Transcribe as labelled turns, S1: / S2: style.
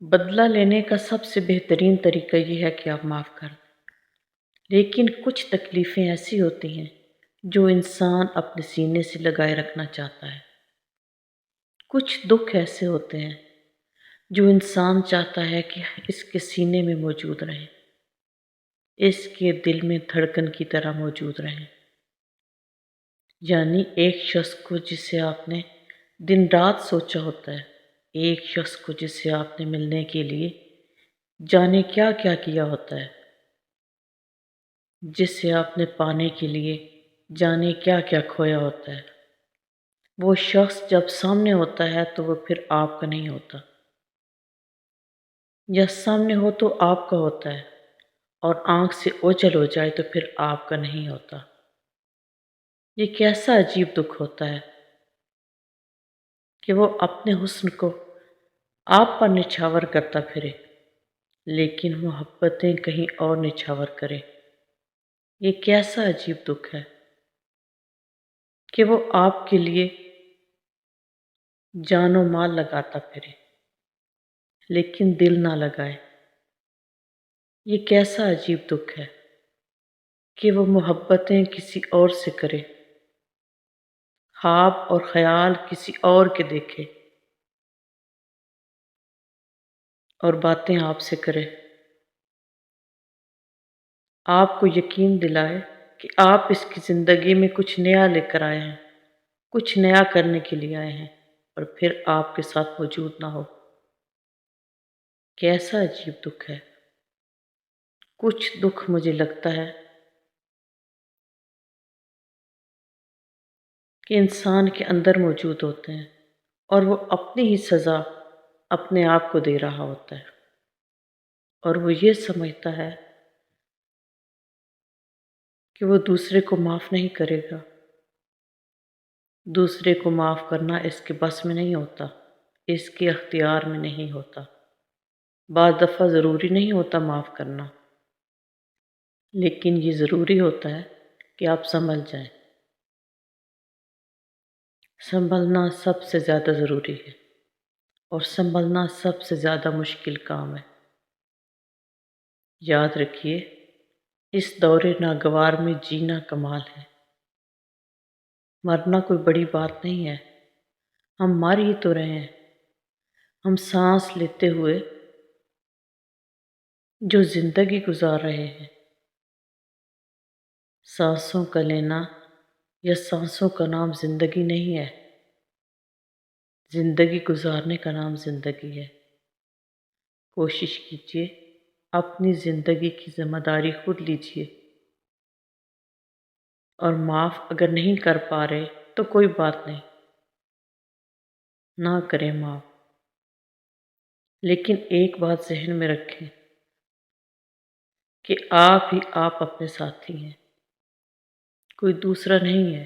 S1: بدلہ لینے کا سب سے بہترین طریقہ یہ ہے کہ آپ معاف کر دیں، لیکن کچھ تکلیفیں ایسی ہوتی ہیں جو انسان اپنے سینے سے لگائے رکھنا چاہتا ہے۔ کچھ دکھ ایسے ہوتے ہیں جو انسان چاہتا ہے کہ اس کے سینے میں موجود رہیں، اس کے دل میں دھڑکن کی طرح موجود رہیں۔ یعنی ایک شخص کو جسے آپ نے دن رات سوچا ہوتا ہے، ایک شخص کو جس سے آپ نے ملنے کے لیے جانے کیا کیا کیا ہوتا ہے، جس سے آپ نے پانے کے لیے جانے کیا کیا کھویا ہوتا ہے، وہ شخص جب سامنے ہوتا ہے تو وہ پھر آپ کا نہیں ہوتا، یا سامنے ہو تو آپ کا ہوتا ہے اور آنکھ سے اوجھل ہو جائے تو پھر آپ کا نہیں ہوتا۔ یہ کیسا عجیب دکھ ہوتا ہے کہ وہ اپنے حسن کو آپ پر نچھاور کرتا پھرے، لیکن محبتیں کہیں اور نچھاور کرے۔ یہ کیسا عجیب دکھ ہے کہ وہ آپ کے لیے جان و مال لگاتا پھرے لیکن دل نہ لگائے۔ یہ کیسا عجیب دکھ ہے کہ وہ محبتیں کسی اور سے کرے، خواب اور خیال کسی اور کے دیکھے اور باتیں آپ سے کرے، آپ کو یقین دلائے کہ آپ اس کی زندگی میں کچھ نیا لے کر آئے ہیں، کچھ نیا کرنے کے لیے آئے ہیں، اور پھر آپ کے ساتھ موجود نہ ہو۔ کیسا عجیب دکھ ہے۔ کچھ دکھ مجھے لگتا ہے کہ انسان کے اندر موجود ہوتے ہیں اور وہ اپنی ہی سزا اپنے آپ کو دے رہا ہوتا ہے، اور وہ یہ سمجھتا ہے کہ وہ دوسرے کو معاف نہیں کرے گا، دوسرے کو معاف کرنا اس کے بس میں نہیں ہوتا، اس کے اختیار میں نہیں ہوتا۔ بعض دفعہ ضروری نہیں ہوتا معاف کرنا، لیکن یہ ضروری ہوتا ہے کہ آپ سنبھل جائیں۔ سنبھلنا سب سے زیادہ ضروری ہے اور سنبھلنا سب سے زیادہ مشکل کام ہے۔ یاد رکھیے، اس دور ناگوار میں جینا کمال ہے۔ مرنا کوئی بڑی بات نہیں ہے، ہم مر ہی تو رہے ہیں۔ ہم سانس لیتے ہوئے جو زندگی گزار رہے ہیں، سانسوں کا لینا یا سانسوں کا نام زندگی نہیں ہے، زندگی گزارنے کا نام زندگی ہے۔ کوشش کیجیے، اپنی زندگی کی ذمہ داری خود لیجیے، اور معاف اگر نہیں کر پا رہے تو کوئی بات نہیں، نہ کریں معاف، لیکن ایک بات ذہن میں رکھیں کہ آپ ہی آپ اپنے ساتھی ہیں، کوئی دوسرا نہیں ہے۔